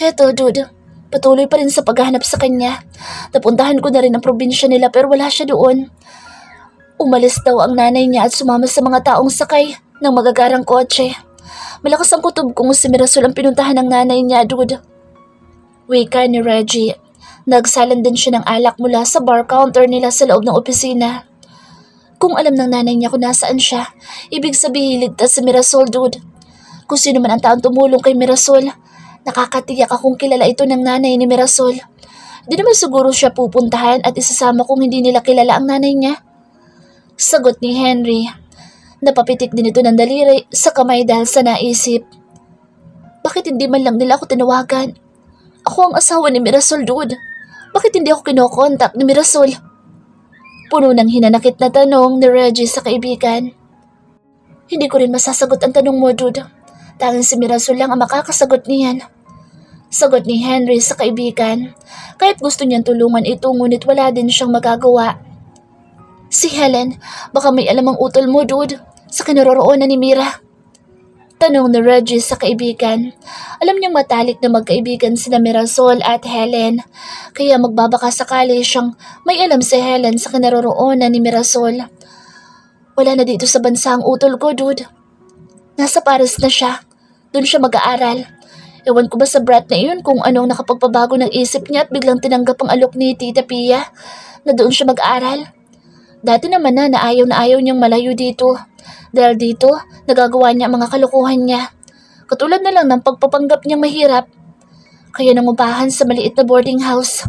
Eto, dude. Patuloy pa rin sa paghahanap sa kanya. Napuntahan ko na rin ang probinsya nila pero wala siya doon. Umalis daw ang nanay niya at sumama sa mga taong sakay ng magagarang kotse. Malakas ang kutob kung si Mirasol ang pinuntahan ng nanay niya, dude. Wika ni Reggie. Nagsalan din siya ng alak mula sa bar counter nila sa loob ng opisina. Kung alam ng nanay niya kung nasaan siya, ibig sabihin ligtas si Mirasol, dude. Kung sino man ang taong tumulong kay Mirasol, nakakatiyak akong kilala ito ng nanay ni Mirasol. Di naman siguro siya pupuntahan at isasama kung hindi nila kilala ang nanay niya. Sagot ni Henry. Napapitik din ito ng daliri sa kamay dahil sa naisip. Bakit hindi man lang nila ako tinawagan? Ako ang asawa ni Mirasol, dude. Bakit hindi ako kinokontak ni Mirasol? Puno ng hinanakit na tanong ni Reggie sa kaibigan. Hindi ko rin masasagot ang tanong mo, dude. Tanging si Mirasol lang ang makakasagot niyan. Sagot ni Henry sa kaibigan. Kahit gusto niyang tulungan ito, ngunit wala din siyang magagawa. Si Helen, baka may alam ang utol mo, dude, sa kinaroroonan ni Mira. Tanong ni Reggie sa kaibigan. Alam niyang matalik na magkaibigan sina Mirasol at Helen, kaya magbabaka sakali siyang may alam si Helen sa kinaroroonan ni Mirasol. Wala na dito sa bansa ang utol ko, dude. Nasa Paris na siya. Doon siya mag-aaral. Ewan ko ba sa brat na iyon kung anong nakapagpabago ng isip niya at biglang tinanggap ang alok ni Tita Pia na doon siya mag-aaral. Dati naman na ayaw niyang malayo dito. Dahil dito, nagagawa niya ang mga kalokohan niya. Katulad na lang ng pagpapanggap niyang mahirap. Kaya nangupahan sa maliit na boarding house.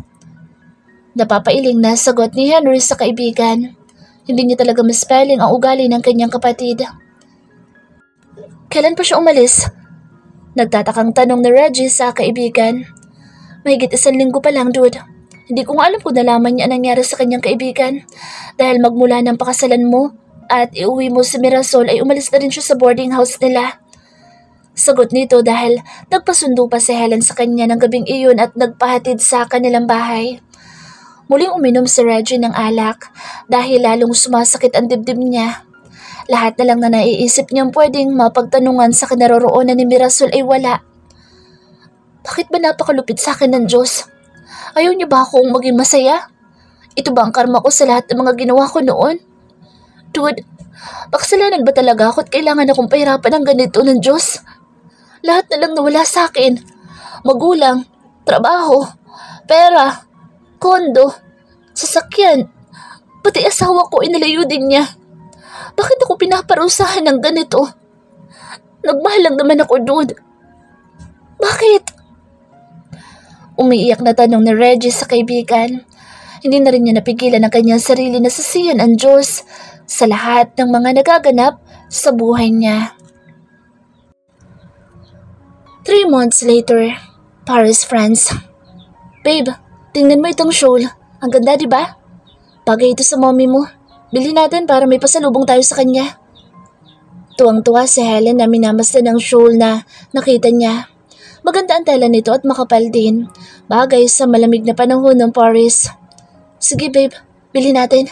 Napapailing na sagot ni Henry sa kaibigan. Hindi niya talaga maspelling ang ugali ng kanyang kapatid. Kailan pa siya umalis? Nagtatakang tanong ni Reggie sa kaibigan. Mahigit 1 linggo pa lang, dude. Hindi ko nga alam kung nalaman niya ang nangyari sa kanyang kaibigan. Dahil magmula ng pakasalan mo at iuwi mo si Mirasol ay umalis na rin siya sa boarding house nila. Sagot nito dahil nagpasundo pa si Helen sa kanya ng gabing iyon at nagpahatid sa kanilang bahay. Muling uminom si Reggie ng alak dahil lalong sumasakit ang dibdib niya. Lahat na lang na naiisip niyang pwedeng mapagtanungan sa kinaroroonan ni Mirasol ay wala. Bakit ba napakalupit sa akin ng Diyos? Ayaw niya ba akong maging masaya? Ito ba ang karma ko sa lahat ng mga ginawa ko noon? Dude, pakasalanan ba talaga ako at kailangan akong pahirapan ng ganito ng Diyos? Lahat na lang nawala sa akin. Magulang, trabaho, pera, kondo, sasakyan, pati asawa ko ay nilayo din niya. Bakit ako pinaparusahan ng ganito? Nagmahal lang naman ako, dude. Bakit? Umiiyak na tanong ni Reggie sa kaibigan. Hindi na rin niya napigilan ang kanyang sarili na sisiyan ang Diyos sa lahat ng mga nagaganap sa buhay niya. 3 months later, Paris, France. Babe, tingnan mo itong shawl. Ang ganda, di ba? Bagay ito sa mommy mo. Bili natin para may pasalubong tayo sa kanya. Tuwang-tuwa si Helen na minamasdan ng shawl na nakita niya. Maganda ang tela nito at makapal din. Bagay sa malamig na panahon ng Paris. Sige babe, bili natin.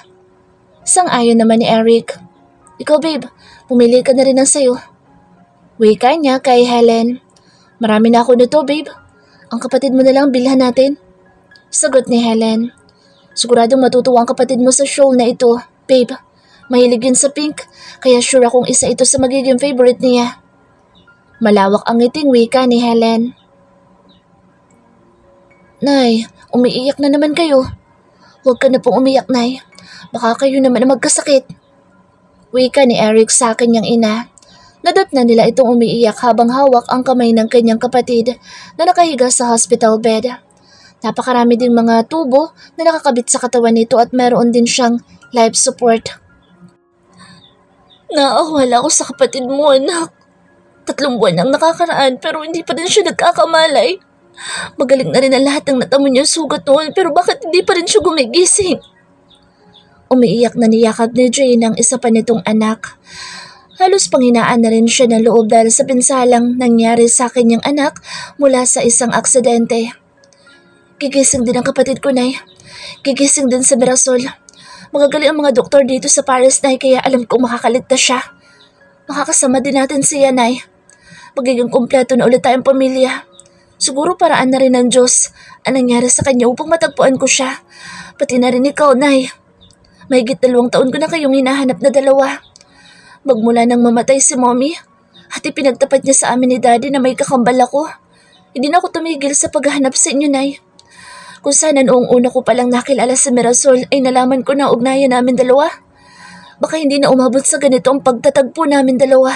Sang-ayon naman ni Eric. Ikaw babe, pumili ka na rin ng sayo. Wika niya kay Helen. Marami na ako nito babe. Ang kapatid mo na lang bilhan natin. Sagot ni Helen. Siguradong matutuwa ang kapatid mo sa shawl na ito, babe. Mahilig yun sa pink, kaya sure akong isa ito sa magiging favorite niya. Malawak ang ngiting wika ni Helen. Nay, umiiyak na naman kayo. Huwag ka na pong umiyak, Nay. Baka kayo naman ang magkasakit. Wika ni Eric sa kanyang ina. Nadatnan nila itong umiiyak habang hawak ang kamay ng kanyang kapatid na nakahiga sa hospital bed. Napakarami ding mga tubo na nakakabit sa katawan nito at meron din siyang life support. Naawala ako sa kapatid mo, anak. 3 buwan ang nakakaraan pero hindi pa din siya nagkakamalay. Magaling na rin ang lahat ng natamo niya sugat noon pero bakit hindi pa rin siya gumigising? Umiiyak na niyakap ni Jane ang isa pa nitong anak. Halos panghinaan na rin siya ng loob dahil sa pinsalang nangyari sa kanyang anak mula sa isang aksidente. Gigising din ang kapatid ko, Nay. Gigising din sa Mirasol. Magagaling ang mga doktor dito sa Paris, Nay, kaya alam kong makakaligtas siya. Makakasama din natin siya, Nay. Magiging kumpleto na ulit tayong pamilya. Siguro paraan na rin ng Diyos ang nangyari sa kanya upang matagpuan ko siya. Pati na rin ikaw, Nay. Mahigit 2 taon ko na kayong hinahanap na dalawa. Magmula nang mamatay si Mommy, at ipinagtapat niya sa amin ni Daddy na may kakambal ako. Hindi na ako tumigil sa paghahanap sa inyo, Nay. Kung sana noong una ko palang nakilala si Mirasol ay nalaman ko na ugnayan namin dalawa. Baka hindi na umabot sa ganito ang pagtatagpo namin dalawa.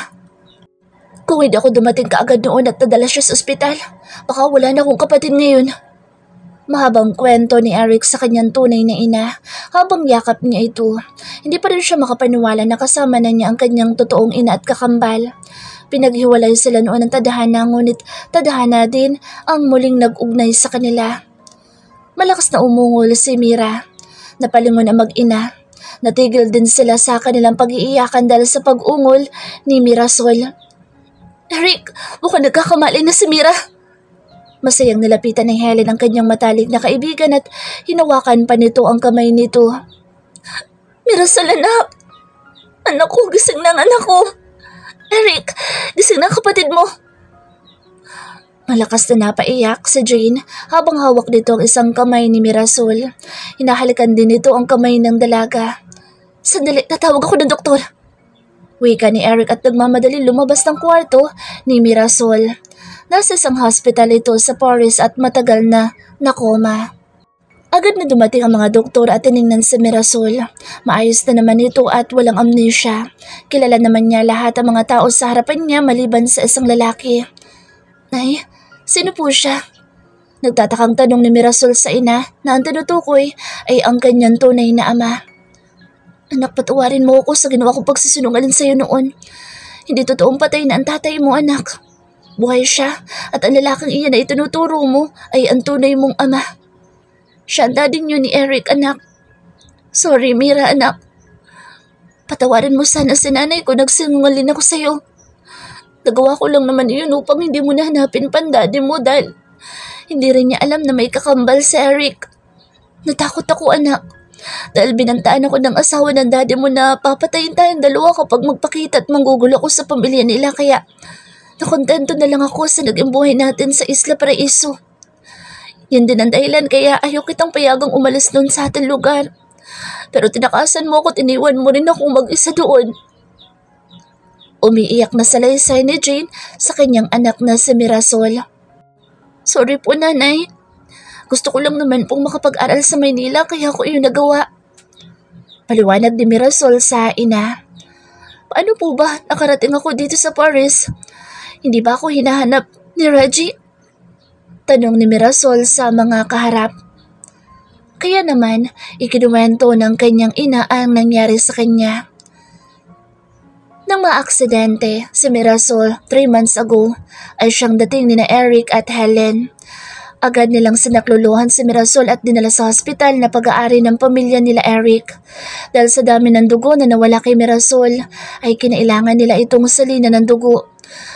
Kung hindi ako dumating kaagad noon at nadala siya sa ospital, baka wala na akong kapatid ngayon. Mahabang kwento ni Eric sa kanyang tunay na ina habang yakap niya ito. Hindi pa rin siya makapaniwala na kasama na niya ang kanyang totoong ina at kakambal. Pinaghiwalay sila noon ng tadhana, ngunit tadhana din ang muling nag-ugnay sa kanila. Malakas na umungol si Mira. Napalingon ang mag-ina. Natigil din sila sa kanilang pag-iiyakan dahil sa pag-ungol ni Mirasol. Eric, mukhang nagkakamali na si Mira. Masayang nilapitan ni Helen ang kanyang matalik na kaibigan at hinawakan pa nito ang kamay nito. Mirasol, anak. Anak ko, gising na ang anak ko. Eric, gising na kapatid mo. Malakas na napaiyak si Jane habang hawak nito ang isang kamay ni Mirasol. Hinahalikan din nito ang kamay ng dalaga. Sandali, tatawag ako ng doktor. Wika ni Eric at nagmamadali lumabas ng kwarto ni Mirasol. Nasa isang hospital ito sa Paris at matagal na nakoma. Agad na dumating ang mga doktor at tiningnan si Mirasol. Maayos na naman ito at walang amnesia. Kilala naman niya lahat ang mga tao sa harapan niya maliban sa isang lalaki. Nay, sino po siya? Nagtatakang tanong ni Mirasol sa ina na ang tinutukoy ay ang kanyang tunay na ama. Anak, patawarin mo ako sa ginawa kong pagsisinungaling sa'yo noon. Hindi totoong patay na ang tatay mo, anak. Buhay siya at ang lalaking iyan na itinuturo mo ay ang tunay mong ama. Siya ang daddy niyo ni Eric, anak. Sorry, Mira, anak. Patawarin mo sana si nanay ko, nagsinungaling ako sa'yo. Nagawa ko lang naman iyon upang hindi mo nahanapin pa ang daddy mo dahil hindi rin niya alam na may kakambal si Eric. Natakot ako, anak. Dahil binantaan ako ng asawa ng daddy mo na papatayin tayong dalawa kapag magpakita at manggugulo ako sa pamilya nila, kaya nakontento na lang ako sa naging buhay natin sa Isla Paraiso. Yan din ang dahilan kaya ayaw kitang payagang umalis doon sa ating lugar. Pero tinakasan mo ako at iniwan mo rin akong mag-isa doon. Umiiyak na salaysay ni Jane sa kanyang anak na si Mirasol. Sorry po, nanay. Gusto ko lang naman pong makapag-aral sa Maynila kaya ko iyon nagawa. Paliwanag ni Mirasol sa ina. Paano po ba nakarating ako dito sa Paris? Hindi ba ako hinahanap ni Reggie? Tanong ni Mirasol sa mga kaharap. Kaya naman, ikinuwento ng kanyang ina ang nangyari sa kanya. Nang maaksidente si Mirasol 3 months ago ay siyang dating ni na Eric at Helen. Agad nilang sinakluluhan si Mirasol at dinala sa hospital na pag-aari ng pamilya nila Eric. Dahil sa dami ng dugo na nawala kay Mirasol, ay kinailangan nila itong salina ng dugo.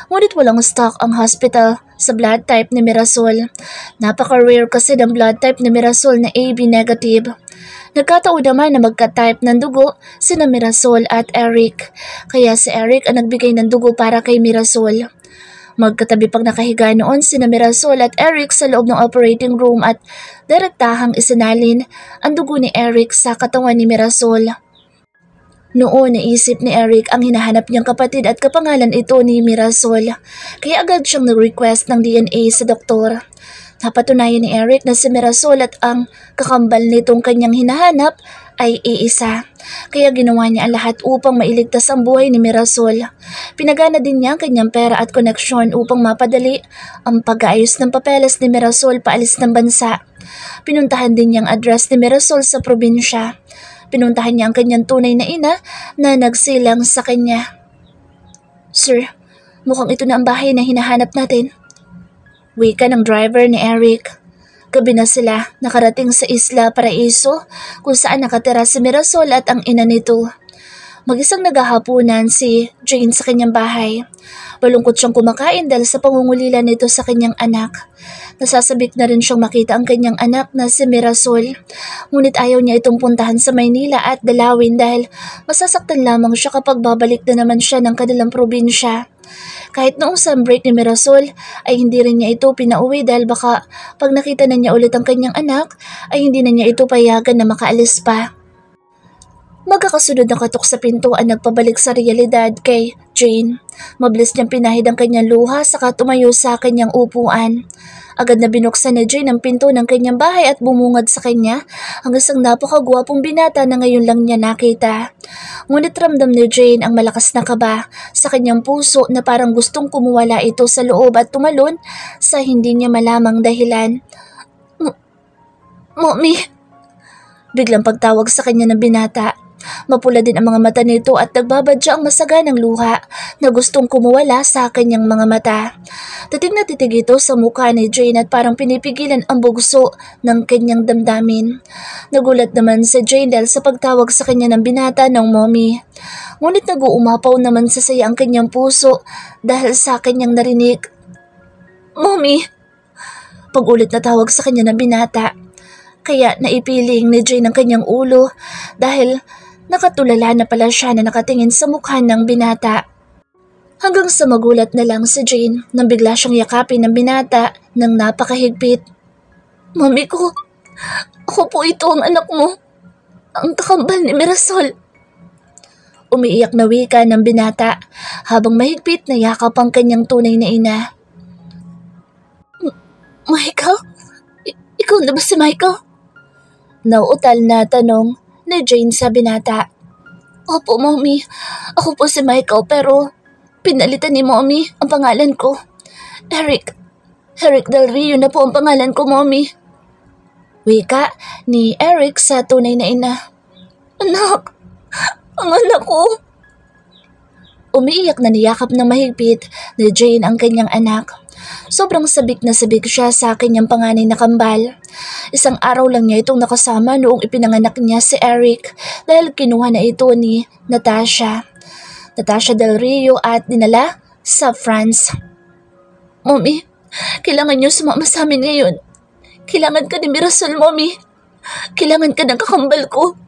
Ngunit walang stock ang hospital sa blood type ni Mirasol. Napaka-rare kasi ng blood type ni Mirasol na AB negative. Nagkataon naman na magka-type ng dugo sina Mirasol at Eric. Kaya si Eric ang nagbigay ng dugo para kay Mirasol. Magkatabi pang nakahiga noon sina Mirasol at Eric sa loob ng operating room at direktahang isinalin ang dugo ni Eric sa katawan ni Mirasol. Noon naisip ni Eric ang hinahanap niyang kapatid at kapangalan ito ni Mirasol, kaya agad siyang nag-request ng DNA sa doktor. Napatunayan ni Eric na si Mirasol at ang kakambal nitong kanyang hinahanap ay iisa. Kaya ginawa niya ang lahat upang mailigtas ang buhay ni Mirasol. Pinagana din niya ang kanyang pera at koneksyon upang mapadali ang pag-aayos ng papeles ni Mirasol paalis ng bansa. Pinuntahan din niyang address ni Mirasol sa probinsya. Pinuntahan niya ang kanyang tunay na ina na nagsilang sa kanya. Sir, mukhang ito na ang bahay na hinahanap natin. Wika ng driver ni Eric. Gabi na sila nakarating sa Isla Paraiso kung saan nakatira si Mirasol at ang ina nito. Mag-isang naghahapunan si Jane sa kanyang bahay. Malungkot siyang kumakain dahil sa pangungulila nito sa kanyang anak. Nasasabik na rin siyang makita ang kanyang anak na si Mirasol. Ngunit ayaw niya itong puntahan sa Maynila at dalawin dahil masasaktan lamang siya kapag babalik na naman siya ng kanilang probinsya. Kahit noong sunbreak ni Mirasol ay hindi rin niya ito pinauwi dahil baka pag nakita na niya ulit ang kanyang anak ay hindi na niya ito payagan na makaalis pa. Magkakasunod na katok sa pintuan nagpabalik sa realidad kay Jane. Mabilis niyang pinahid ang kanyang luha saka tumayo sa kanyang upuan. Agad na binuksan ni Jane ang pinto ng kanyang bahay at bumungad sa kanya ang isang napakagwapong binata na ngayon lang niya nakita. Ngunit ramdam ni Jane ang malakas na kaba sa kanyang puso na parang gustong kumuwala ito sa loob at tumalon sa hindi niya malamang dahilan. Mommy! Biglang pagtawag sa kanya ng binata. Mapula din ang mga mata nito at nagbabadya ang masaganang luha na gustong kumuwala sa kanyang mga mata. Titig na titig ito sa mukha ni Jane at parang pinipigilan ang bugso ng kanyang damdamin. Nagulat naman si Jane dahil sa pagtawag sa kanya ng binata ng mommy. Ngunit nag-uumapaw naman sa saya ang kanyang puso dahil sa kanyang narinig. Mommy! Pag-ulit na tawag sa kanya ng binata. Kaya naipiling ni Jane ang kanyang ulo dahil nakatulala na pala siya na nakatingin sa mukha ng binata. Hanggang sa magulat na lang si Jane nang bigla siyang yakapin ng binata ng napakahigpit. Mami ko, ako po ito ang anak mo, ang kakambal ni Mirasol. Umiiyak na wika ng binata habang mahigpit na yakap ang kanyang tunay na ina. Michael? Ikaw na ba si Michael? Nauutal na tanong ni Jane sa binata. Opo, Mommy. Ako po si Michael pero pinalitan ni Mommy ang pangalan ko. Eric. Eric Del Rio na po ang pangalan ko, Mommy. Wika ni Eric sa tunay na ina. Anak! Ang anak ko! Umiiyak na niyakap ng mahigpit ni Jane ang kanyang anak. Sobrang sabik na sabik siya sa kanyang panganay na kambal. Isang araw lang niya itong nakasama noong ipinanganak niya si Eric dahil kinuha na ito ni Natasha Del Rio at dinala sa France. Mommy, kailangan niyo sumama sa amin ngayon. Kailangan ka ni Mirasol, Mommy. Kailangan ka ng kakambal ko.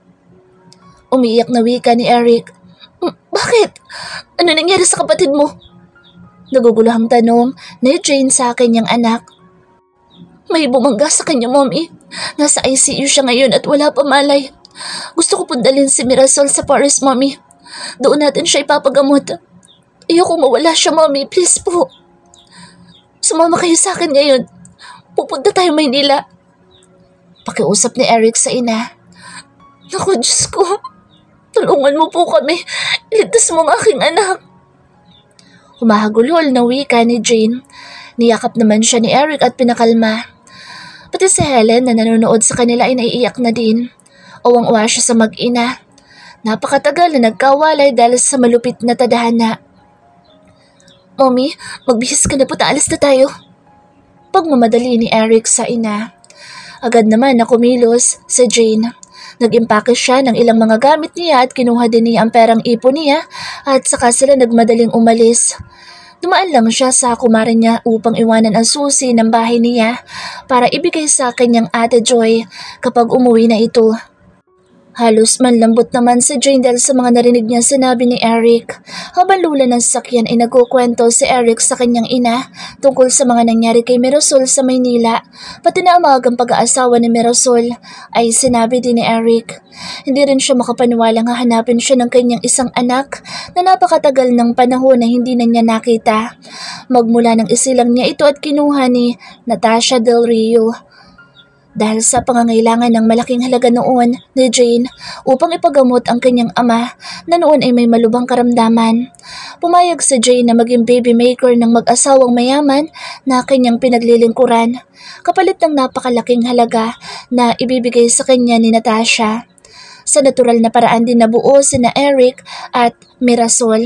Umiiyak na wika ni Eric. Bakit? Ano nangyari sa kapatid mo? Naguguluhang tanong ni Jane sa kanyang anak. May bumangga sa kanya, Mommy. Nasa ICU siya ngayon at wala pa malay. Gusto ko pundalin si Mirasol sa Paris, Mommy. Doon natin siya ipapagamot. Ayoko mawala siya, Mommy. Please po. Sumama kayo sa akin ngayon. Pupunta tayo Maynila. Pakiusap ni Eric sa ina. Naku, Diyos ko. Tulungan mo po kami. Iligtas mo ang aking anak. Humahagulhol na wika ni Jane. Niyakap naman siya ni Eric at pinakalma. Pati si Helen na nanonood sa kanila ay naiiyak na din. Uwang-uwa siya sa mag-ina. Napakatagal na nagkawalay dahil sa malupit na tadhana. Mommy, magbihis ka na po, taalis na tayo. Pagmamadali ni Eric sa ina. Agad naman na kumilos si Jane. Nag-impake siya ng ilang mga gamit niya at kinuha din niya ang perang ipon niya at saka sila nagmadaling umalis. Dumaan lang siya sa kumarin niya upang iwanan ang susi ng bahay niya para ibigay sa kanyang ate Joy kapag umuwi na ito. Halos manlambot naman si Jane dahil sa mga narinig niya sinabi ni Eric. Habang lula ng sasakyan ay nagkukwento si Eric sa kanyang ina tungkol sa mga nangyari kay Mirasol sa Maynila. Pati na ang maagang pag-aasawa ni Mirasol ay sinabi din ni Eric. Hindi rin siya makapaniwalang hahanapin siya ng kanyang isang anak na napakatagal ng panahon na hindi na niya nakita. Magmula ng isilang niya ito at kinuha ni Natasha Del Rio. Dahil sa pangangailangan ng malaking halaga noon ni Jane upang ipagamot ang kanyang ama na noon ay may malubhang karamdaman. Pumayag si Jane na maging baby maker ng mag-asawang mayaman na kanyang pinaglilingkuran, kapalit ng napakalaking halaga na ibibigay sa kanya ni Natasha. Sa natural na paraan din nabuo sina Eric at Mirasol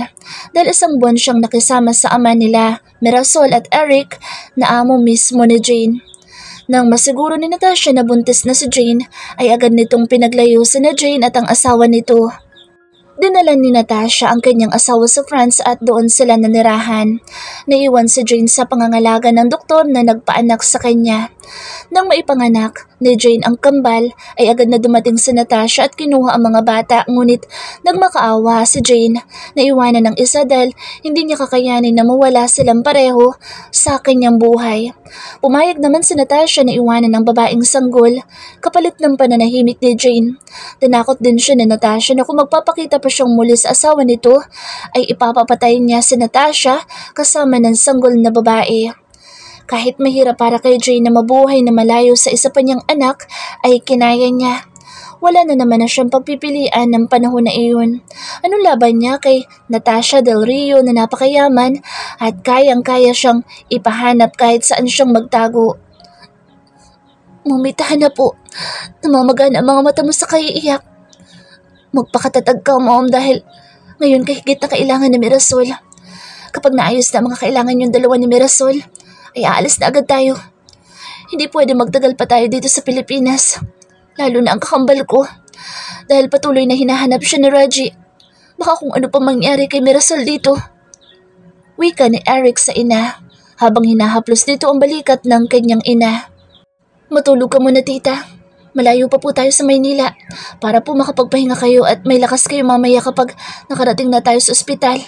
dahil isang buwan siyang nakisama sa ama nila, Mirasol at Eric na amo mismo ni Jane. Nang masiguro ni Natasha na buntis na si Jane, ay agad nitong pinaglayo sina Jane at ang asawa nito. Dinala ni Natasha ang kanyang asawa sa France at doon sila nanirahan. Naiwan si Jane sa pangangalaga ng doktor na nagpaanak sa kanya. Nang maipanganak, ni Jane ang kambal, ay agad na dumating si Natasha at kinuha ang mga bata, ngunit nagmakaawa si Jane na iwanan ng isa dahil hindi niya kakayanin na mawala silang pareho sa kanyang buhay. Pumayag naman si Natasha na iwanan ng babaeng sanggol kapalit ng pananahimik ni Jane. Tinakot din siya ni Natasha na kung magpapakita pa siyang muli sa asawa nito ay ipapapatay niya si Natasha kasama ng sanggol na babae. Kahit mahirap para kay Jane na mabuhay na malayo sa isa pa niyang anak, ay kinaya niya. Wala na naman na siyang pagpipilian ng panahon na iyon. Anong laban niya kay Natasha Del Rio na napakayaman at kayang-kaya siyang ipahanap kahit saan siyang magtago? Mumitahan na po. Namamaga na ang mga mata mo sa kaiiyak. Magpakatatag ka, Mom, dahil ngayon kahigit na kailangan ni Mirasol. Kapag naayos na ang mga kailangan yung dalawa ni Mirasol, ay aalis na agad tayo. Hindi pwede magtagal pa tayo dito sa Pilipinas. Lalo na ang kakambal ko. Dahil patuloy na hinahanap siya ni Reggie. Baka kung ano pa mangyari kay Mirasol dito. Wika ni Eric sa ina, habang hinahaplos dito ang balikat ng kanyang ina. Matulog ka muna, tita. Malayo pa po tayo sa Maynila para po makapagpahinga kayo at may lakas kayo mamaya kapag nakarating na tayo sa ospital.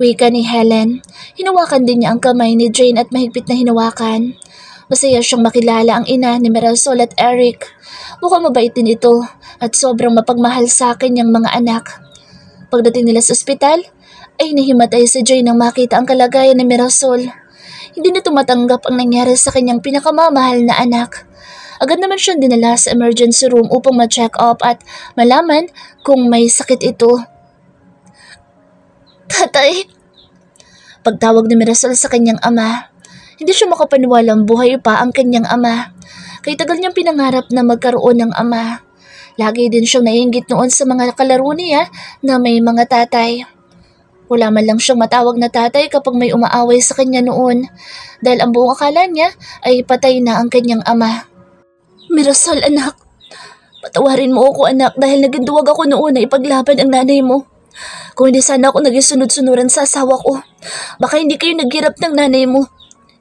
Wika ni Helen. Hinawakan din niya ang kamay ni Jane at mahigpit na hinawakan. Masaya siyang makilala ang ina ni Mirasol at Eric. Mukhang mabait din ito at sobrang mapagmahal sa akin niyang mga anak. Pagdating nila sa ospital, ay nahimatay si Jane nang makita ang kalagayan ni Mirasol. Hindi na tumatanggap ang nangyari sa kanyang pinakamamahal na anak. Agad naman siyang dinala sa emergency room upang ma-check up at malaman kung may sakit ito. Tatay! Pagtawag ni Mirasol sa kanyang ama, hindi siya makapaniwalang buhay pa ang kanyang ama. Kay tagal niyang pinangarap na magkaroon ng ama. Lagi din siyang naiinggit noon sa mga kalaro niya na may mga tatay. Wala man lang siyang matawag na tatay kapag may umaaway sa kanya noon dahil ang buong akala niya ay patay na ang kanyang ama. Mirasol, anak. Patawarin mo ako, anak, dahil naging duwag ako noon na ipaglaban ang nanay mo. Kung hindi sana ako naging sunod-sunuran sa asawa ko, baka hindi kayo naghirap ng nanay mo.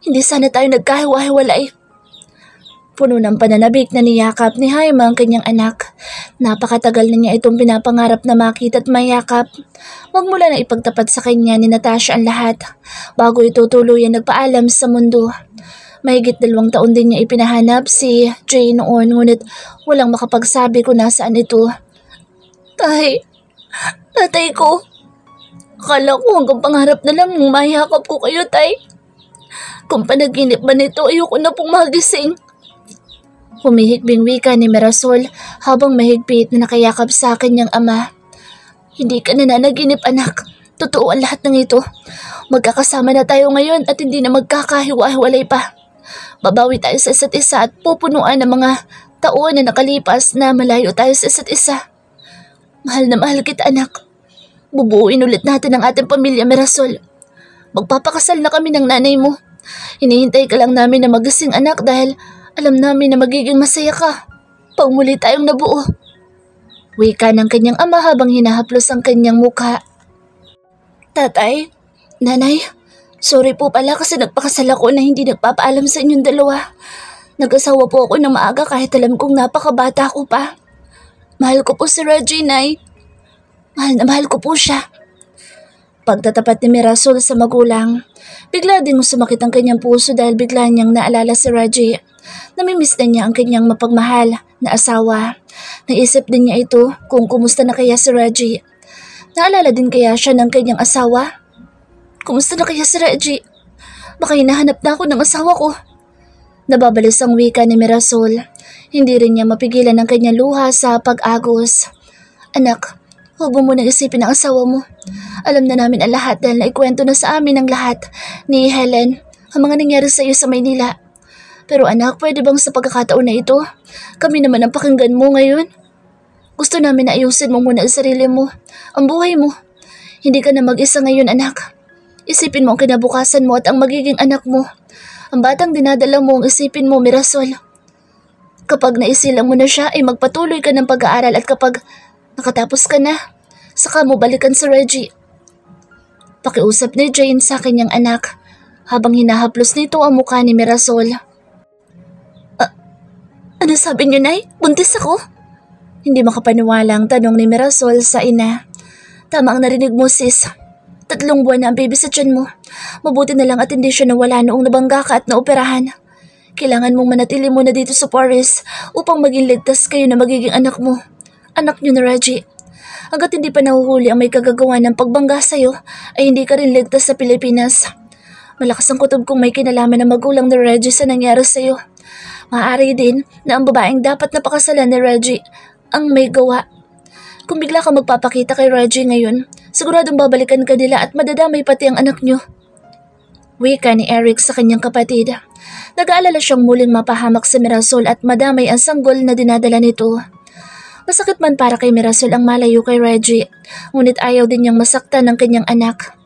Hindi sana tayo nagkahiwa-hiwalay. Puno ng pananabik na niyakap ni Jaime ang kanyang anak. Napakatagal na niya itong pinapangarap na makita at mayakap. Magmula na ipagtapat sa kanya ni Natasha ang lahat, bago ito tuluyan nagpaalam sa mundo. Mahigit 2 taon din niya ipinahanap si Jane noon, ngunit walang makapagsabi kung nasaan ito. Tatay ko. Akala ko hanggang pangarap na lang nung mayakap ko kayo, tay. Kung panaginip ba nito, ayoko na pong magising. Humihikbing wika ni Mirasol habang mahigpit na nakayakap sa kanyang ama. Hindi ka nananaginip, anak. Totoo ang lahat ng ito. Magkakasama na tayo ngayon at hindi na magkakahiwa-hiwalay pa. Babawi tayo sa isa't isa at pupunuan ng mga taon na nakalipas na malayo tayo sa isa't isa. Mahal na mahal kita, anak. Bubuuin ulit natin ang ating pamilya, Mirasol. Magpapakasal na kami ng nanay mo. Hinihintay ka lang namin na magising, anak, dahil alam namin na magiging masaya ka pag muli tayong nabuo. Wika ng kanyang ama habang hinahaplos ang kanyang mukha. Tatay, nanay, sorry po pala kasi nagpakasal ako na hindi nagpapaalam sa inyong dalawa. Nag-asawa po ako ng maaga kahit alam kong napakabata ko pa. Mahal ko po si Reggie, Nay. Mahal na mahal ko po siya. Pagtatapat ni Mirasol sa magulang, bigla ding sumakit ang kanyang puso dahil bigla niyang naalala si Reggie. Namimiss na niya ang kanyang mapagmahal na asawa. Naisip din niya ito kung kumusta na kaya si Reggie. Naalala din kaya siya ng kanyang asawa? Kumusta na kaya si Reggie? Baka hinahanap na ako ng asawa ko. Nababalis ang wika ni Mirasol. Hindi rin niya mapigilan ang kanyang luha sa pag-agos. Anak, huwag mo munang isipin ang asawa mo. Alam na namin ang lahat dahil naikwento na sa amin ang lahat ni Helen ang mga nangyari sa iyo sa Maynila. Pero anak, pwede bang sa pagkakataon na ito, kami naman ang pakinggan mo ngayon? Gusto namin na ayusin mo muna ang sarili mo, ang buhay mo. Hindi ka na mag-isa ngayon, anak. Isipin mo ang kinabukasan mo at ang magiging anak mo. Ang batang dinadala mo ang isipin mo, Mirasol. Kapag naisilang mo na siya, ay magpatuloy ka ng pag-aaral at kapag nakatapos ka na, saka mo balikan sa Reggie. Pakiusap ni Jane sa kanyang anak habang hinahaplos nito ang mukha ni Mirasol. Ano sabi niyo, Nay? Buntis ako? Hindi makapaniwalang tanong ni Mirasol sa ina. Tama ang narinig mo, sis. 3 buwan na ang baby sa tiyan mo. Mabuti na lang at hindi siya nawala noong nabangga ka at naoperahan. Kailangan mong manatili muna dito sa Paris upang maging ligtas kayo na magiging anak mo. Anak niyo na Reggie. Hanggat hindi pa nahuhuli ang may kagagawa ng pagbangga sa'yo, ay hindi ka rin ligtas sa Pilipinas. Malakas ang kutob kung may kinalaman ng magulang ni Reggie sa nangyari sa'yo. Maaari din na ang babaeng dapat napakasalan ni Reggie ang may gawa. Kung bigla ka magpapakita kay Reggie ngayon, siguradong babalikan ka nila at madadamay pati ang anak niyo. Wika ni Eric sa kanyang kapatid. Nag-aalala siyang muling mapahamak sa Mirasol at madamay ang sanggol na dinadala nito. Masakit man para kay Mirasol ang malayo kay Reggie, ngunit ayaw din niyang masaktan ng kanyang anak.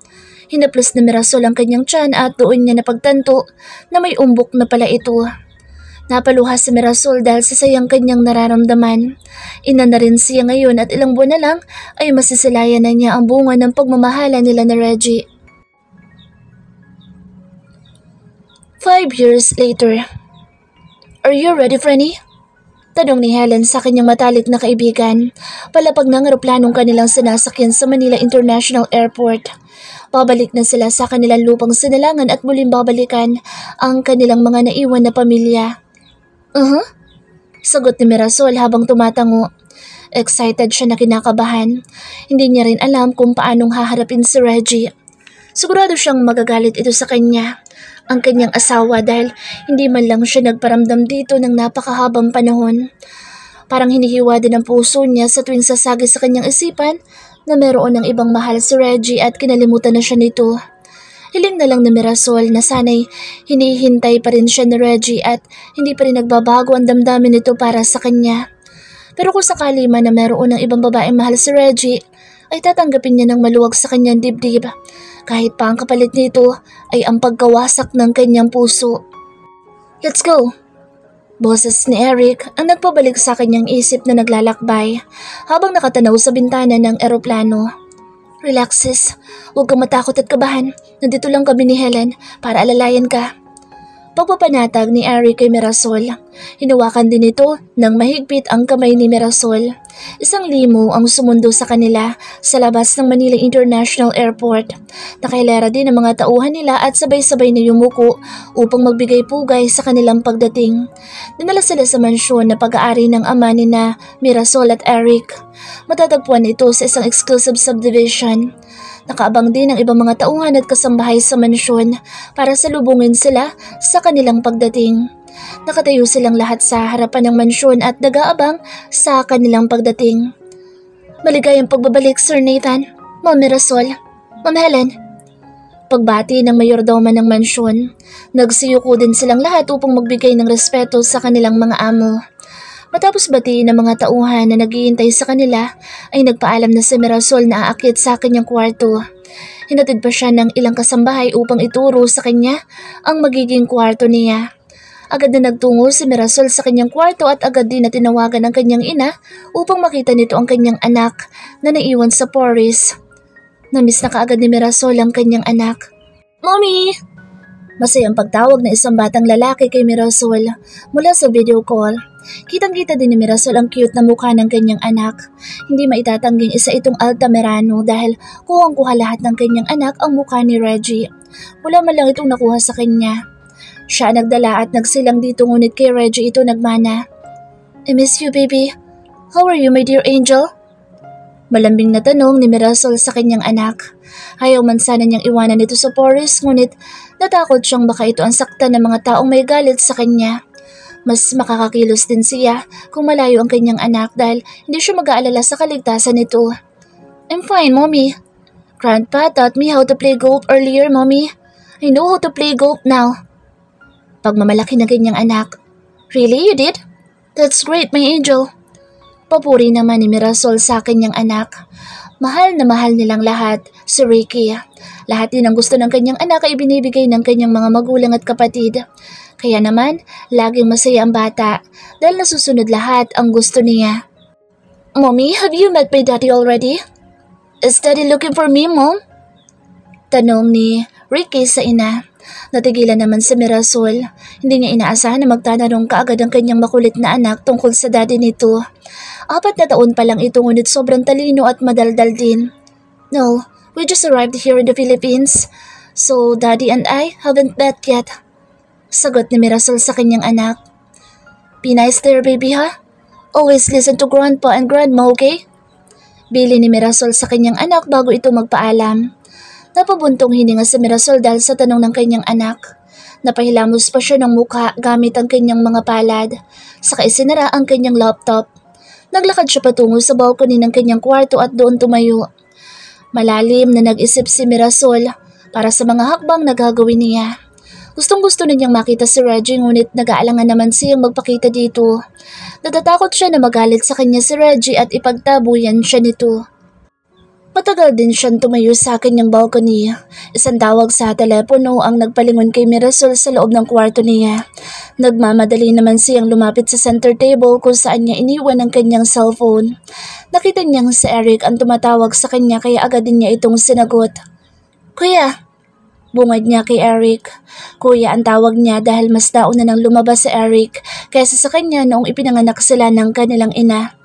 Hinaplos ni Mirasol ang kanyang tiyan at doon niya napagtanto na may umbok na pala ito. Napaluha si Mirasol dahil sa sayang kanyang nararamdaman. Ina na rin siya ngayon at ilang buwan na lang ay masisilayan na niya ang bunga ng pagmamahala nila na Reggie. 5 years later. Are you ready, Franny? Tanong ni Helen sa kanyang matalik na kaibigan, palapag ng eroplanong kanilang sinasakyan sa Manila International Airport. Babalik na sila sa kanilang lupang sinilangan at muling babalikan ang kanilang mga naiwan na pamilya. Sagot ni Mirasol habang tumatango. Excited siya na kinakabahan. Hindi niya rin alam kung paanong haharapin si Reggie. Sigurado siyang magagalit ito sa kanya, ang kanyang asawa, dahil hindi man lang siya nagparamdam dito ng napakahabang panahon. Parang hinihiwa din ang puso niya sa tuwing sasagi sa kanyang isipan na meron ng ibang mahal si Reggie at kinalimutan na siya nito. Hiling na lang ni Mirasol na sana'y hinihintay pa rin siya ni Reggie at hindi pa rin nagbabago ang damdamin nito para sa kanya. Pero kung sakali man na meron ng ibang babaeng mahal si Reggie, ay tatanggapin niya ng maluwag sa kanyang dibdib. Kahit pa ang kapalit nito ay ang pagkawasak ng kanyang puso. Let's go! Boses ni Eric ang nagpabalik sa kanyang isip na naglalakbay habang nakatanaw sa bintana ng eroplano. Relax sis, huwag kang matakot at kabahan. Nandito lang kami ni Helen para alalayan ka. Pagpapanatag ni Eric kay Mirasol. Hinawakan din ito ng mahigpit ang kamay ni Mirasol. Isang limo ang sumundo sa kanila sa labas ng Manila International Airport. Nakahilera din ang mga tauhan nila at sabay-sabay na yumuko upang magbigay pugay sa kanilang pagdating. Dinala sila sa mansyon na pag-aari ng ama ni na Mirasol at Eric. Matatagpuan ito sa isang exclusive subdivision. Nakaabang din ang ibang mga tauhan at kasambahay sa mansyon para salubungin sila sa kanilang pagdating. Nakatayo silang lahat sa harapan ng mansyon at nag-aabang sa kanilang pagdating. Maligayang pagbabalik, Sir Nathan, Ma'am Mirasol, Ma'am Helen. Pagbati ng mayordoma ng mansyon, nagsiyuko din silang lahat upang magbigay ng respeto sa kanilang mga amo. Matapos batiin ng mga tauhan na naghihintay sa kanila, ay nagpaalam na si Mirasol na aakyat sa kanyang kwarto. Hinatid pa siya ng ilang kasambahay upang ituro sa kanya ang magiging kwarto niya. Agad na nagtungo si Mirasol sa kanyang kwarto at agad din na tinawagan ang kanyang ina upang makita nito ang kanyang anak na naiwan sa Paris. Namiss na kaagad ni Mirasol ang kanyang anak. Mommy! Masayang pagtawag na isang batang lalaki kay Mirasol mula sa video call. Kitang-kita din ni Mirasol ang cute na mukha ng kanyang anak. Hindi maitatangging isa itong Altamirano dahil kuhang-kuha lahat ng kanyang anak ang mukha ni Reggie. Wala man lang itong nakuha sa kanya. Siya nagdala at nagsilang dito ngunit kay Reggie ito nagmana. I miss you, baby. How are you, my dear angel? Malambing na tanong ni Mirasol sa kanyang anak. Ayaw man sana niyang iwanan ito sa Paris ngunit natakot siyang baka ito ang saktan ng mga taong may galit sa kanya. Mas makakakilos din siya kung malayo ang kanyang anak dahil hindi siya mag-aalala sa kaligtasan nito. I'm fine, Mommy. Grandpa taught me how to play golf earlier, Mommy. I know how to play golf now. Pagmamalaki ng kanyang anak. Really, you did? That's great, my angel. Papuri naman ni Mirasol sa kanyang anak. Mahal na mahal nilang lahat si Ricky. Lahat din ang gusto ng kanyang anak ay binibigay ng kanyang mga magulang at kapatid. Kaya naman, laging masaya ang bata dahil nasusunod lahat ang gusto niya. Mommy, have you met my daddy already? Is daddy looking for me, Mom? Tanong ni Ricky sa ina. Natigilan naman si Mirasol. Hindi niya inaasahan na magtatanong kaagad ang kanyang makulit na anak tungkol sa daddy nito. 4 na taon pa lang ito ngunit sobrang talino at madaldal din. No, we just arrived here in the Philippines. So daddy and I haven't met yet. Sagot ni Mirasol sa kanyang anak. Be nice there, baby, ha? Always listen to grandpa and grandma, okay? Bili ni Mirasol sa kanyang anak bago ito magpaalam. Napabuntong hininga si Mirasol dahil sa tanong ng kanyang anak. Napahilamos pa siya ng mukha gamit ang kanyang mga palad. Saka isinara ang kanyang laptop. Naglakad siya patungo sa balcony ng kanyang kwarto at doon tumayo. Malalim na nag-isip si Mirasol para sa mga hakbang na gagawin niya. Gustong-gusto na niyang makita si Reggie ngunit nag-aalangan naman siyang magpakita dito. Natatakot siya na magalit sa kanya si Reggie at ipagtabuyan siya nito. Matagal din siyang tumayo sa kanyang balcony. Isang tawag sa telepono ang nagpalingon kay Mirasol sa loob ng kwarto niya. Nagmamadali naman siyang lumapit sa center table kung saan niya iniwan ang kanyang cellphone. Nakita niyang si Eric ang tumatawag sa kanya kaya agad din niya itong sinagot. Kuya! Bungad niya kay Eric. Kuya ang tawag niya dahil mas nauna nang lumabas si Eric kaysa sa kanya noong ipinanganak sila ng kanilang ina.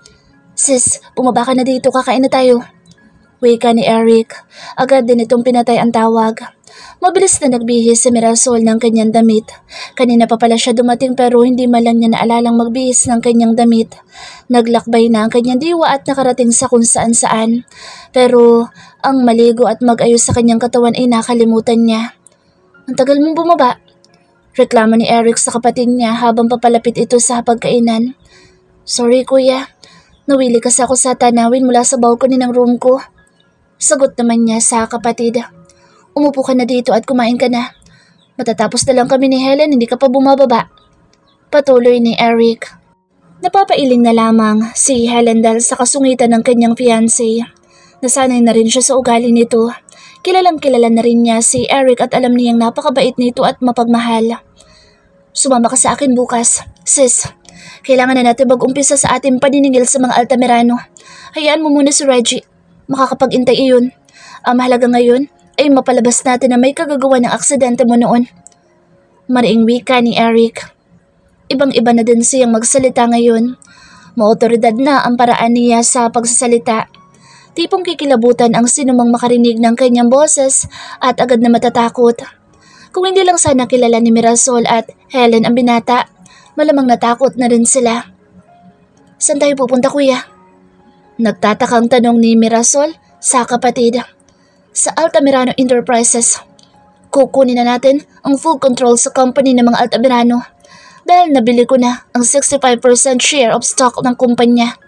Sis, bumaba ka na dito, kakain na tayo. Wika ni Eric. Agad din itong pinatay ang tawag. Mabilis na nagbihis si Mirasol ng kanyang damit. Kanina pa pala siya dumating pero hindi man lang niya naalalang magbihis ng kanyang damit. Naglakbay na ang kanyang diwa at nakarating sa kung saan-saan. Pero ang maligo at mag-ayos sa kanyang katawan ay nakalimutan niya. Ang tagal mong bumaba. Reklamo ni Eric sa kapatid niya habang papalapit ito sa pagkainan. Sorry kuya, nawili kasi ako sa tanawin mula sa balcony ng room ko. Sagot naman niya sa kapatid. Umupo ka na dito at kumain ka na. Matatapos na lang kami ni Helen, hindi ka pa bumababa. Patuloy ni Eric. Napapailing na lamang si Helen dahil sa kasungitan ng kanyang fiancé. Nasanay na rin siya sa ugali nito. Kilalang kilala na rin niya si Eric at alam niyang napakabait nito at mapagmahal. Sumama ka sa akin bukas. Sis, kailangan na natin mag-umpisa sa ating paniningil sa mga Altamirano. Hayaan mo muna si Reggie. Makakapag-intay iyon. Ang mahalaga ngayon ay mapalabas natin na may kagagawa ng aksidente mo noon. Mariing wika ni Eric. Ibang-iba na din siyang magsalita ngayon. Maotoridad na ang paraan niya sa pagsasalita. Tipong kikilabutan ang sinumang makarinig ng kanyang boses at agad na matatakot. Kung hindi lang sana kilala ni Mirasol at Helen ang binata, malamang natakot na rin sila. Saan tayo pupunta, kuya? Nagtatakang tanong ni Mirasol sa kapatid. Sa Altamirano Enterprises. Kukunin na natin ang full control sa company ng mga Altamirano dahil nabili ko na ang 65% share of stock ng kumpanya.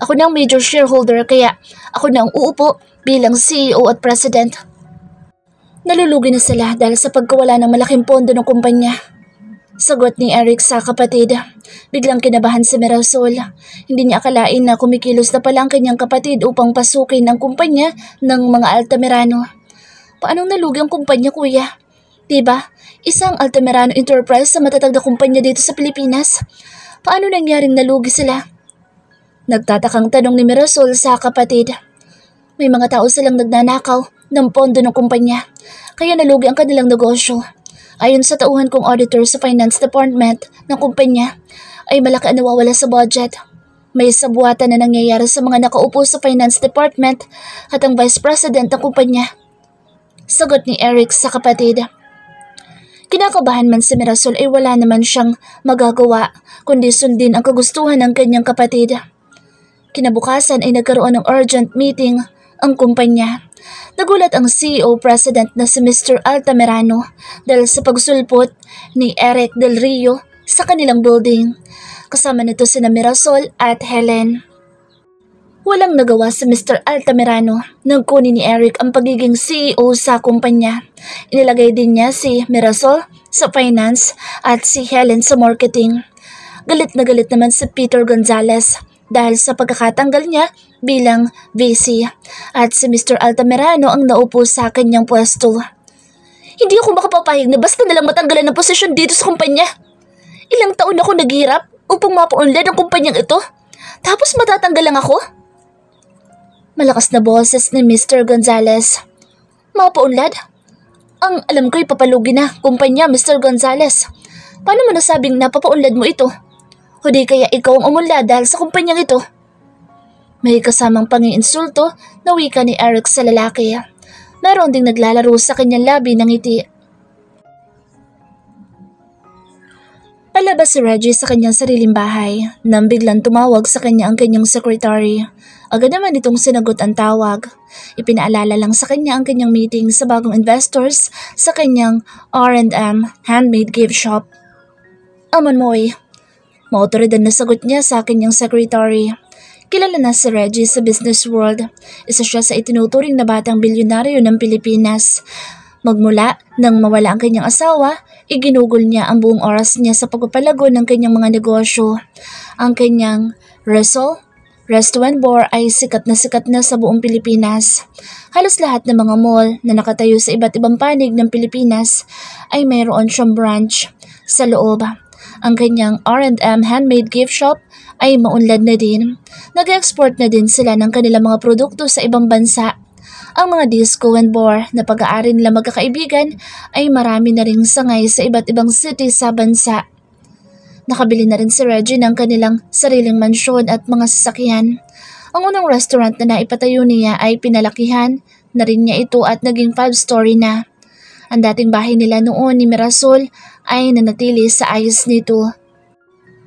Ako na ang major shareholder kaya ako na ang uupo bilang CEO at president. Nalulugi na sila dahil sa pagkawala ng malaking pondo ng kumpanya. Sagot ni Eric sa kapatid. Biglang kinabahan si Mirasol. Hindi niya akalain na kumikilos na pala ang kanyang kapatid upang pasukin ang kumpanya ng mga Altamirano. Paanong nalugi ang kumpanya, kuya? Diba? Isang Altamirano Enterprise sa matatag na kumpanya dito sa Pilipinas. Paano nangyaring nalugi sila? Nagtatakang tanong ni Mirasol sa kapatid. May mga tao silang nagnanakaw ng pondo ng kumpanya, kaya nalugi ang kanilang negosyo. Ayon sa tauhan kong auditor sa finance department ng kumpanya, ay malaki ang nawawala sa budget. May sabuatan na nangyayari sa mga nakaupo sa finance department at ang vice president ng kumpanya. Sagot ni Eric sa kapatid. Kinakabahan man si Mirasol ay wala naman siyang magagawa kundi sundin ang kagustuhan ng kanyang kapatid. Kinabukasan ay nagkaroon ng urgent meeting ang kumpanya. Nagulat ang CEO President na si Mr. Altamirano dahil sa pagsulpot ni Eric Del Rio sa kanilang building. Kasama nito sina Mirasol at Helen. Walang nagawa si Mr. Altamirano nang kunin ni Eric ang pagiging CEO sa kumpanya. Inilagay din niya si Mirasol sa finance at si Helen sa marketing. Galit na galit naman si Peter Gonzalez dahil sa pagkakatanggal niya bilang VC at si Mr. Altamirano ang naupo sa kanyang pwesto. Hindi ako makapapayag na basta nalang matanggalan ng posisyon dito sa kumpanya. Ilang taon ako naghirap upang mapaunlad ang kumpanyang ito, tapos matatanggal lang ako? Malakas na boses ni Mr. Gonzalez. Mapaunlad? Ang alam ko'y papalugi na, kumpanya Mr. Gonzales. Paano mo nasabing napapaunlad mo ito? Hudi kaya ikaw ang umunlad dahil sa kumpanyang ito? May kasamang pangiinsulto na wika ni Eric sa lalaki. Meron ding naglalaro sa kanyang labi ng ngiti. Palabas si Reggie sa kanyang sariling bahay nang biglang tumawag sa kanya ang kanyang secretary. Agad naman itong sinagot ang tawag. Ipinaalala lang sa kanya ang kanyang meeting sa bagong investors sa kanyang R&M handmade gift shop. Aman mo'y, maotoridad na sagot niya sa kanyang secretary. Kilala na si Reggie sa business world. Isa siya sa itinuturing na batang bilyonaryo ng Pilipinas. Magmula nang mawala ang kanyang asawa, iginugol niya ang buong oras niya sa pagpapalago ng kanyang mga negosyo. Ang kanyang Restaurant Bar ay sikat na sa buong Pilipinas. Halos lahat ng mga mall na nakatayo sa iba't ibang panig ng Pilipinas ay mayroon siyang branch sa loob. Ang kanyang R&M handmade gift shop ay maunlad na din. Nag-export na din sila ng kanilang mga produkto sa ibang bansa. Ang mga disco and bar na pag-aari nila magkakaibigan ay marami na ring sangay sa iba't ibang city sa bansa. Nakabili na rin si Reggie ng kanilang sariling mansyon at mga sasakyan. Ang unang restaurant na naipatayo niya ay pinalakihan na rin niya ito at naging 5-story na. Ang dating bahay nila noon ni Mirasol ay nanatili sa ayos nito.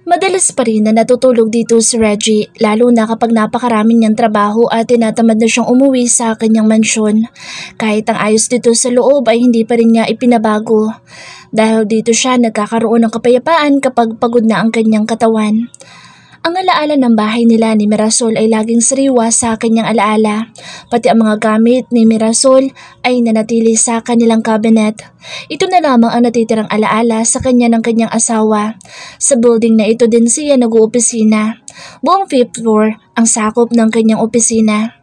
Madalas pa rin na natutulog dito si Reggie, lalo na kapag napakarami niyang trabaho at tinatamad na siyang umuwi sa kanyang mansyon. Kahit ang ayos dito sa loob ay hindi pa rin niya ipinabago. Dahil dito siya nagkakaroon ng kapayapaan kapag pagod na ang kanyang katawan. Ang alaala ng bahay nila ni Mirasol ay laging sariwa sa kanyang alaala. Pati ang mga gamit ni Mirasol ay nanatili sa kanilang cabinet. Ito na lamang ang natitirang alaala sa kanya ng kanyang asawa. Sa building na ito din siya nag-uopisina. Buong 5th floor ang sakop ng kanyang opisina.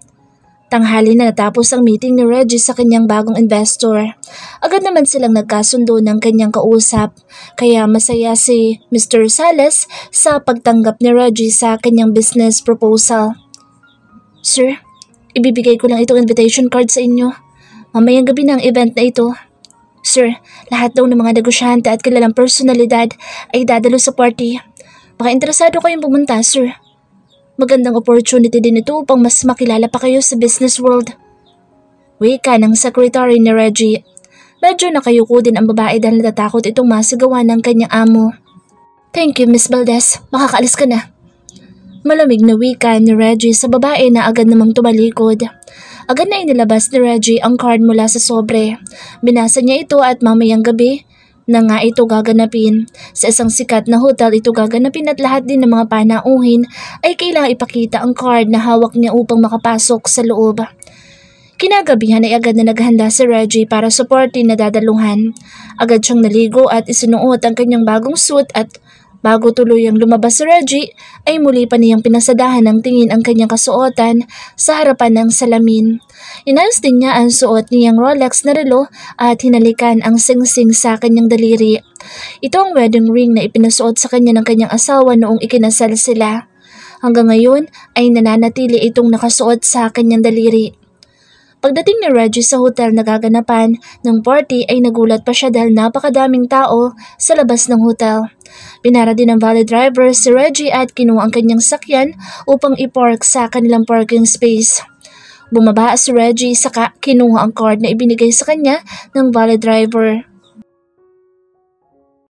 Tanghali na natapos ang meeting ni Reggie sa kanyang bagong investor. Agad naman silang nagkasundo ng kanyang kausap, kaya masaya si Mr. Sales sa pagtanggap ni Reggie sa kanyang business proposal. Sir, ibibigay ko lang itong invitation card sa inyo. Mamayang gabi na ang event na ito. Sir, lahat daw ng mga negosyante at kilalang personalidad ay dadalo sa party. Baka interesado kayong pumunta, sir. Magandang opportunity din ito upang mas makilala pa kayo sa business world. Wika ng secretary ni Reggie. Medyo nakayuko din ang babae dahil natatakot itong masigawan ng kanyang amo. Thank you, Miss Valdez. Makakaalis ka na. Malamig na wika ni Reggie sa babae na agad namang tumalikod. Agad na inilabas ni Reggie ang card mula sa sobre. Binasa niya ito at mamayang gabi na nga ito gaganapin. Sa isang sikat na hotel ito gaganapin at lahat din ng mga panauhin ay kailangang ipakita ang card na hawak niya upang makapasok sa loob. Kinagabihan ay agad na naghanda si Reggie para sa party na dadaluhan. Agad siyang naligo at isinuot ang kanyang bagong suit at bago tuluyang lumabas si Reggie ay muli pa niyang pinasadahan ng tingin ang kanyang kasuotan sa harapan ng salamin. Inayos din niya ang suot niyang Rolex na relo at hinalikan ang singsing sa kanyang daliri. Ito ang wedding ring na ipinasuot sa kanya ng kanyang asawa noong ikinasal sila. Hanggang ngayon ay nananatili itong nakasuot sa kanyang daliri. Pagdating ni Reggie sa hotel na gaganapan ng party ay nagulat pa siya dahil napakadaming tao sa labas ng hotel. Pinara din ng valet driver si Reggie at kinuha ang kanyang sakyan upang ipark sa kanilang parking space. Bumaba si Reggie saka kinuha ang card na ibinigay sa kanya ng valet driver.